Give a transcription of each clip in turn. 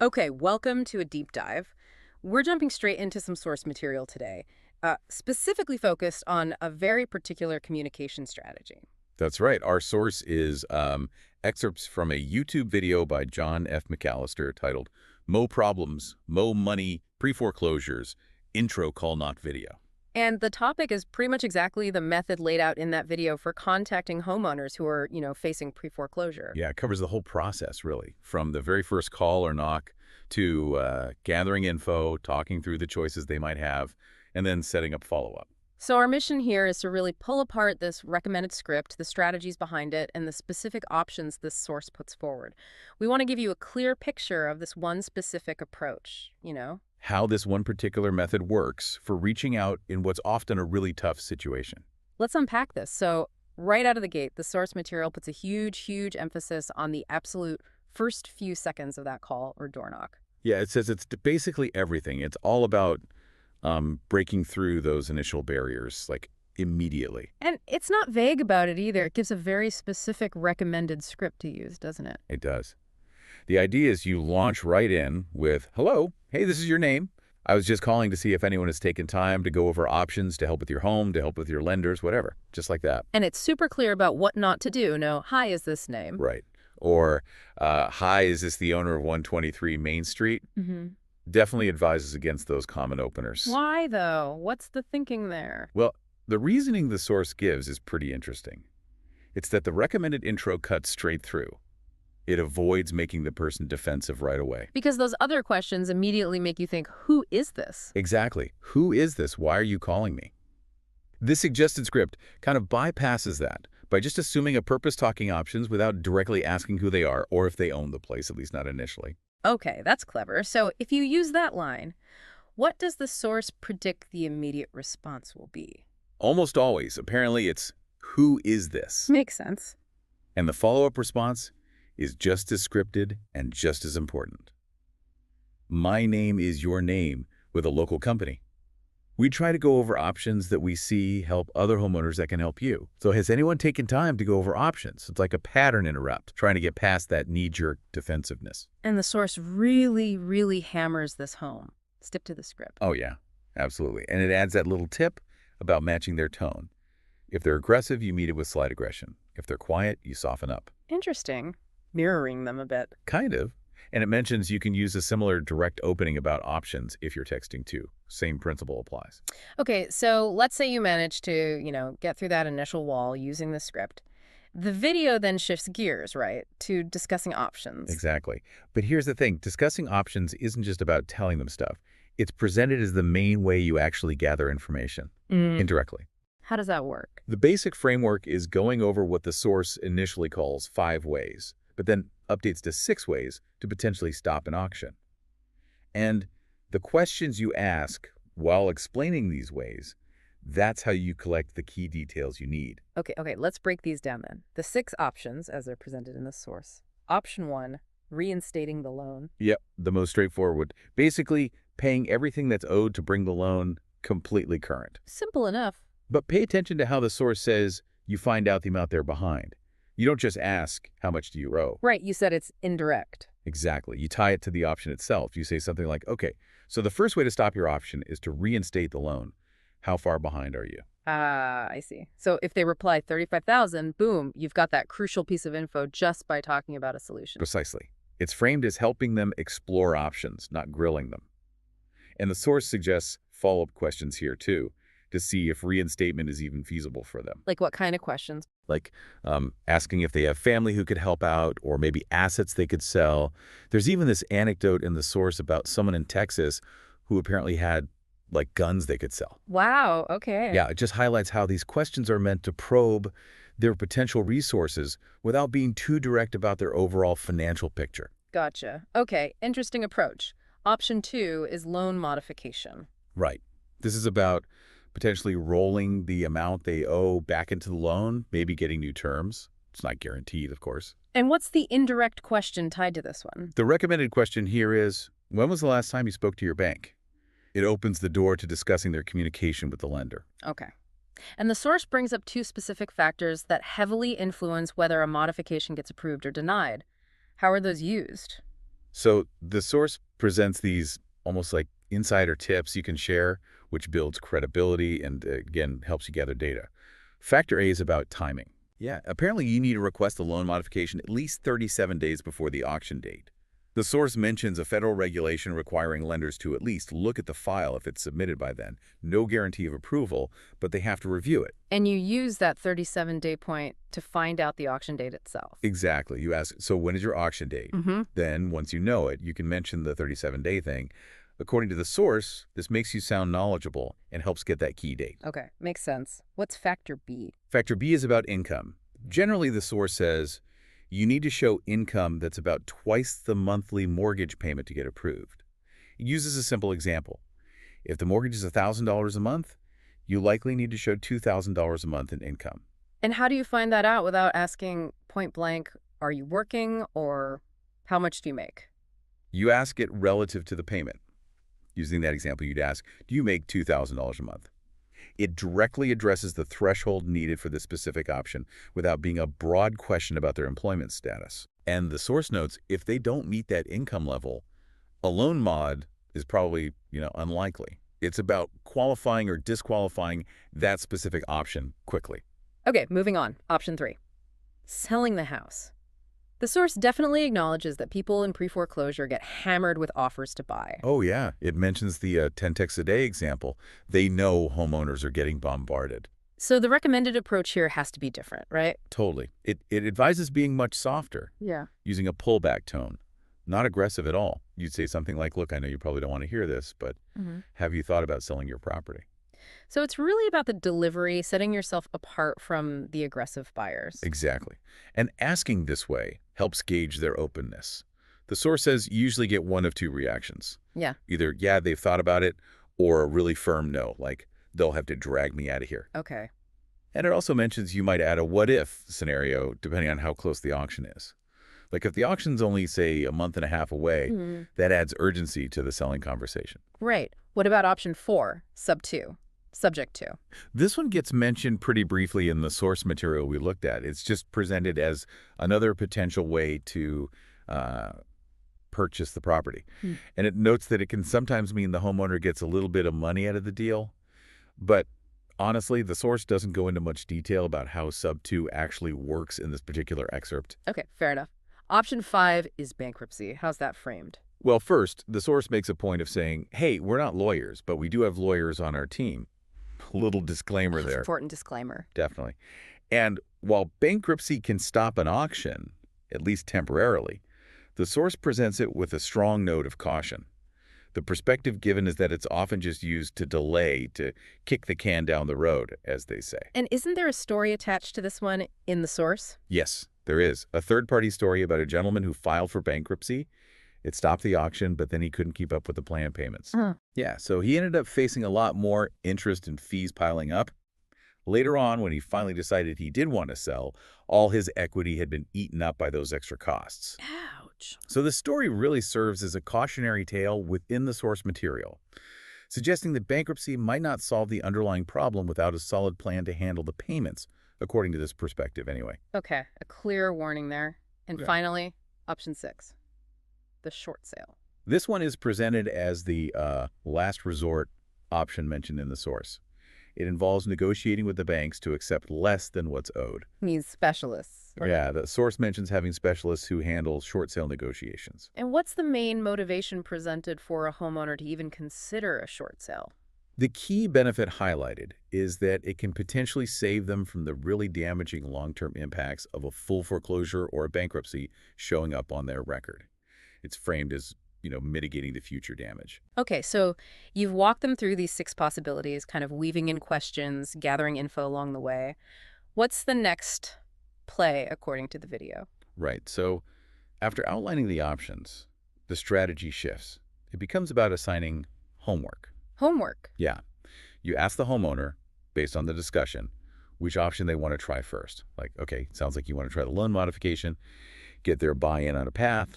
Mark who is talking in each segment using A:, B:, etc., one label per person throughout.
A: Okay, welcome to a deep dive. We're jumping straight into some source material today, specifically focused on a very particular communication strategy.
B: That's right. Our source is excerpts from a YouTube video by John F. McAllister titled Mo Problems, Mo Money, Preforeclosures, Intro Call Not Video.
A: And the topic is pretty much exactly the method laid out in that video for contacting homeowners who are, facing pre-foreclosure.
B: Yeah, it covers the whole process, really, from the very first call or knock to gathering info, talking through the choices they might have, and then setting up follow-up.
A: So our mission here is to really pull apart this recommended script, the strategies behind it, and the specific options this source puts forward. We want to give you a clear picture of this one specific approach.
B: How this one particular method works for reaching out in what's often a really tough situation.
A: Let's unpack this. So right out of the gate, the source material puts a huge emphasis on the absolute first few seconds of that call or door knock.
B: Yeah, it says it's basically everything. It's all about breaking through those initial barriers, like immediately.
A: And it's not vague about it either. It gives a very specific recommended script to use, doesn't it?
B: It does. The idea is you launch right in with, hello, hey, this is your name. I was just calling to see if anyone has taken time to go over options to help with your home, to help with your lenders, whatever, just like that.
A: And it's super clear about what not to do. No, hi, is this name?
B: Right. Or, hi, is this the owner of 123 Main Street?
A: Mm-hmm.
B: Definitely advises against those common openers.
A: Why, though? What's the thinking there?
B: Well, the reasoning the source gives is pretty interesting. It's that the recommended intro cuts straight through. It avoids making the person defensive right away.
A: Because those other questions immediately make you think, who is this?
B: Exactly. Who is this? Why are you calling me? This suggested script kind of bypasses that by just assuming a purpose talking options without directly asking who they are or if they own the place, at least not initially.
A: Okay, that's clever. So if you use that line, what does the source predict the immediate response will be?
B: Almost always, apparently it's, who is this?
A: Makes sense.
B: And the follow-up response is just as scripted and just as important. My name is your name with a local company. We try to go over options that we see help other homeowners that can help you. So has anyone taken time to go over options? It's like a pattern interrupt, trying to get past that knee-jerk defensiveness.
A: And the source really hammers this home. Stick to the script.
B: Oh, yeah, absolutely. And it adds that little tip about matching their tone. If they're aggressive, you meet it with slight aggression. If they're quiet, you soften up.
A: Interesting. Mirroring them a bit.
B: Kind of. And it mentions you can use a similar direct opening about options if you're texting too. Same principle applies.
A: Okay, so let's say you manage to, get through that initial wall using the script. The video then shifts gears, right, to discussing options.
B: Exactly. But here's the thing. Discussing options isn't just about telling them stuff. It's presented as the main way you actually gather information, indirectly.
A: How does that work?
B: The basic framework is going over what the source initially calls 5 ways, but then updates to 6 ways to potentially stop an auction. And the questions you ask while explaining these ways, that's how you collect the key details you need.
A: Okay, let's break these down then. The 6 options as they're presented in the source. Option 1, reinstating the loan.
B: Yep, the most straightforward. Basically, paying everything that's owed to bring the loan completely current.
A: Simple enough.
B: But pay attention to how the source says you find out the amount they're behind. You don't just ask, how much do you owe?
A: Right, you said it's indirect.
B: Exactly. You tie it to the option itself. You say something like, okay, so the first way to stop your option is to reinstate the loan. How far behind are you?
A: I see. So if they reply 35,000, boom, you've got that crucial piece of info just by talking about a solution.
B: Precisely. It's framed as helping them explore options, not grilling them. And the source suggests follow-up questions here too, to see if reinstatement is even feasible for them.
A: Like what kind of questions?
B: Like asking if they have family who could help out or maybe assets they could sell. There's even this anecdote in the source about someone in Texas who apparently had like guns they could sell.
A: Wow, okay.
B: Yeah, it just highlights how these questions are meant to probe their potential resources without being too direct about their overall financial picture.
A: Gotcha. Okay, interesting approach. Option 2 is loan modification.
B: Right. This is about potentially rolling the amount they owe back into the loan, maybe getting new terms. It's not guaranteed, of course.
A: And what's the indirect question tied to this one?
B: The recommended question here is, when was the last time you spoke to your bank? It opens the door to discussing their communication with the lender.
A: Okay. And the source brings up 2 specific factors that heavily influence whether a modification gets approved or denied. How are those used?
B: So the source presents these almost like insider tips you can share, which builds credibility and, again, helps you gather data. Factor A is about timing. Yeah, apparently you need to request a loan modification at least 37 days before the auction date. The source mentions a federal regulation requiring lenders to at least look at the file if it's submitted by then. No guarantee of approval, but they have to review it.
A: And you use that 37-day point to find out the auction date itself.
B: Exactly. You ask, so when is your auction date? Then, once you know it, you can mention the 37-day thing. According to the source, this makes you sound knowledgeable and helps get that key date.
A: Okay, makes sense. What's factor B?
B: Factor B is about income. Generally, the source says you need to show income that's about twice the monthly mortgage payment to get approved. It uses a simple example. If the mortgage is $1,000 a month, you likely need to show $2,000 a month in income.
A: And how do you find that out without asking point blank, are you working, or how much do you make?
B: You ask it relative to the payment. Using that example, you'd ask, do you make $2,000 a month? It directly addresses the threshold needed for the specific option without being a broad question about their employment status. And the source notes, if they don't meet that income level, a loan mod is probably, unlikely. It's about qualifying or disqualifying that specific option quickly.
A: Okay, moving on. Option 3. Selling the house. The source definitely acknowledges that people in pre-foreclosure get hammered with offers to buy.
B: Oh, yeah. It mentions the 10 texts a day example. They know homeowners are getting bombarded.
A: So the recommended approach here has to be different, right?
B: Totally. It advises being much softer,
A: Yeah.
B: using a pullback tone, not aggressive at all. You'd say something like, look, I know you probably don't want to hear this, but have you thought about selling your property?
A: So it's really about the delivery, setting yourself apart from the aggressive buyers.
B: Exactly. And asking this way helps gauge their openness. The source says you usually get one of two reactions.
A: Yeah.
B: Either, yeah, they've thought about it, or a really firm no, like they'll have to drag me out of here.
A: Okay.
B: And it also mentions you might add a what-if scenario depending on how close the auction is. Like if the auction's only, say, a month and a half away, that adds urgency to the selling conversation.
A: Right. What about option 4, sub 2? Subject to.
B: This one gets mentioned pretty briefly in the source material we looked at. It's just presented as another potential way to purchase the property. And it notes that it can sometimes mean the homeowner gets a little bit of money out of the deal. But honestly, the source doesn't go into much detail about how sub 2 actually works in this particular excerpt.
A: Okay, fair enough. Option 5 is bankruptcy. How's that framed?
B: Well, first, the source makes a point of saying, hey, we're not lawyers, but we do have lawyers on our team. Little disclaimer there.
A: Important disclaimer.
B: Definitely. And while bankruptcy can stop an auction, at least temporarily, the source presents it with a strong note of caution. The perspective given is that it's often just used to delay, to kick the can down the road, as they say.
A: And isn't there a story attached to this one in the source?
B: Yes, there is. A third-party story about a gentleman who filed for bankruptcy. It stopped the auction, but then he couldn't keep up with the planned payments. Yeah, so he ended up facing a lot more interest and fees piling up. Later on, when he finally decided he did want to sell, all his equity had been eaten up by those extra costs.
A: Ouch.
B: So the story really serves as a cautionary tale within the source material, suggesting that bankruptcy might not solve the underlying problem without a solid plan to handle the payments, according to this perspective anyway.
A: Okay, a clear warning there. And finally, option 6. The short sale.
B: This one is presented as the last resort option mentioned in the source. It involves negotiating with the banks to accept less than what's owed.
A: Needs specialists.
B: Yeah, the source mentions having specialists who handle short sale negotiations.
A: And what's the main motivation presented for a homeowner to even consider a short sale?
B: The key benefit highlighted is that it can potentially save them from the really damaging long-term impacts of a full foreclosure or a bankruptcy showing up on their record. It's framed as, mitigating the future damage.
A: Okay, so you've walked them through these 6 possibilities, kind of weaving in questions, gathering info along the way. What's the next play according to the video?
B: Right. So after outlining the options, the strategy shifts. It becomes about assigning homework.
A: Homework.
B: Yeah. You ask the homeowner, based on the discussion, which option they want to try first. Like, okay, sounds like you want to try the loan modification, get their buy-in on a path.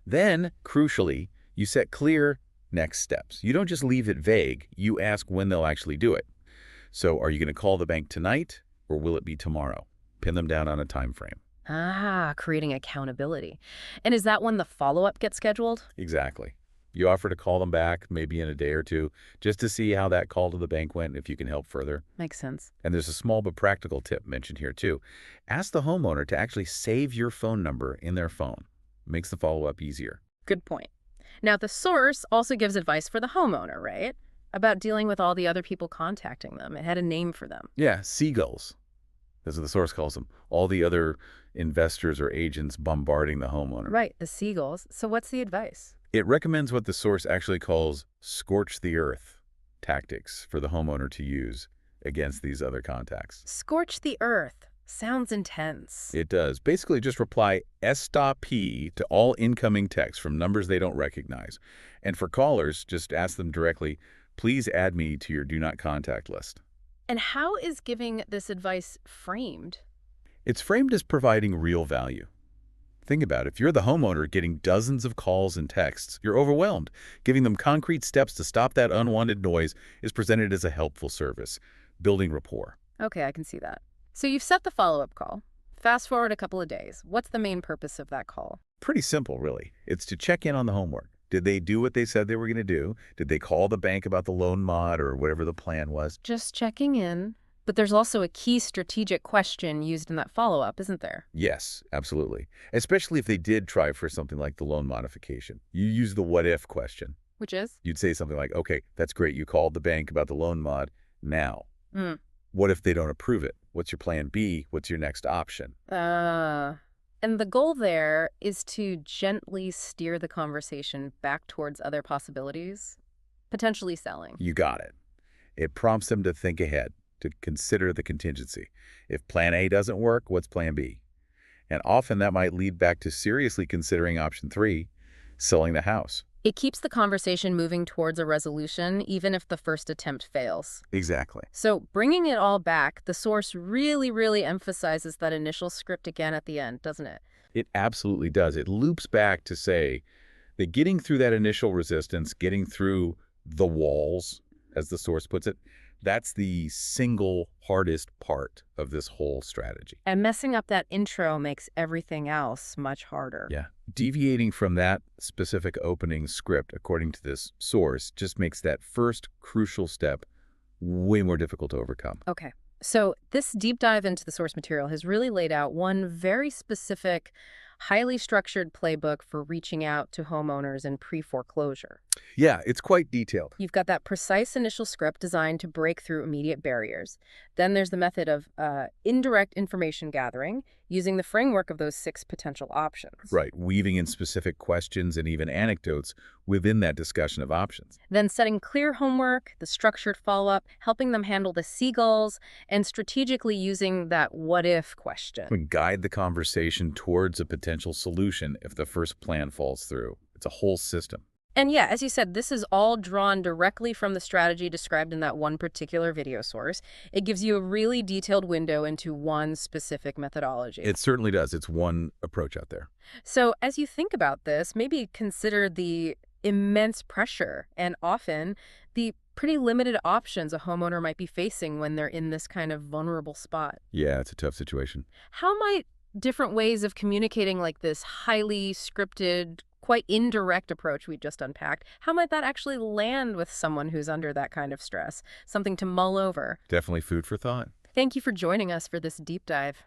B: Then, crucially, you set clear next steps. You don't just leave it vague. You ask when they'll actually do it. So are you going to call the bank tonight or will it be tomorrow? Pin them down on a time frame.
A: Ah, creating accountability. And is that when the follow-up gets scheduled?
B: Exactly. You offer to call them back, maybe in a day or two, just to see how that call to the bank went, if you can help further.
A: Makes sense.
B: And there's a small but practical tip mentioned here, too. Ask the homeowner to actually save your phone number in their phone. Makes the follow-up easier.
A: Good point. Now, the source also gives advice for the homeowner, right? About dealing with all the other people contacting them. It had a name for them.
B: Yeah, seagulls. That's what the source calls them. All the other investors or agents bombarding the homeowner.
A: Right, the seagulls. So what's the advice?
B: It recommends what the source actually calls scorch the earth tactics for the homeowner to use against these other contacts.
A: Scorch the earth. Sounds intense.
B: It does. Basically, just reply S.P to all incoming texts from numbers they don't recognize. And for callers, just ask them directly, please add me to your do not contact list.
A: And how is giving this advice framed?
B: It's framed as providing real value. Think about it. If you're the homeowner getting dozens of calls and texts, you're overwhelmed. Giving them concrete steps to stop that unwanted noise is presented as a helpful service, building rapport.
A: Okay, I can see that. So you've set the follow-up call. Fast forward a couple of days. What's the main purpose of that call?
B: Pretty simple, really. It's to check in on the homework. Did they do what they said they were going to do? Did they call the bank about the loan mod or whatever the plan was?
A: Just checking in. But there's also a key strategic question used in that follow-up, isn't there?
B: Yes, absolutely. Especially if they did try for something like the loan modification. You use the what if question.
A: Which is?
B: You'd say something like, okay, that's great. You called the bank about the loan mod. Now,
A: Hmm.
B: what if they don't approve it? What's your plan B? What's your next option?
A: And the goal there is to gently steer the conversation back towards other possibilities, potentially selling.
B: You got it. It prompts them to think ahead, to consider the contingency. If plan A doesn't work, what's plan B? And often that might lead back to seriously considering option 3, selling the house.
A: It keeps the conversation moving towards a resolution, even if the first attempt fails.
B: Exactly.
A: So bringing it all back, the source really emphasizes that initial script again at the end, doesn't it?
B: It absolutely does. It loops back to say that getting through that initial resistance, getting through the walls, as the source puts it, that's the single hardest part of this whole strategy.
A: And messing up that intro makes everything else much harder.
B: Yeah. Deviating from that specific opening script, according to this source, just makes that first crucial step way more difficult to overcome.
A: Okay. So this deep dive into the source material has really laid out one very specific, highly structured playbook for reaching out to homeowners in pre-foreclosure.
B: Yeah, it's quite detailed.
A: You've got that precise initial script designed to break through immediate barriers. Then there's the method of indirect information gathering using the framework of those 6 potential options.
B: Right, weaving in specific questions and even anecdotes within that discussion of options.
A: Then setting clear homework, the structured follow-up, helping them handle the seagulls, and strategically using that what-if question.
B: And guide the conversation towards a potential solution if the first plan falls through. It's a whole system.
A: And yeah, as you said, this is all drawn directly from the strategy described in that one particular video source. It gives you a really detailed window into one specific methodology.
B: It certainly does. It's one approach out there.
A: So as you think about this, maybe consider the immense pressure and often the pretty limited options a homeowner might be facing when they're in this kind of vulnerable spot.
B: Yeah, it's a tough situation.
A: How might different ways of communicating like this highly scripted, quite indirect approach we just unpacked, how might that actually land with someone who's under that kind of stress? Something to mull over.
B: Definitely food for thought.
A: Thank you for joining us for this deep dive.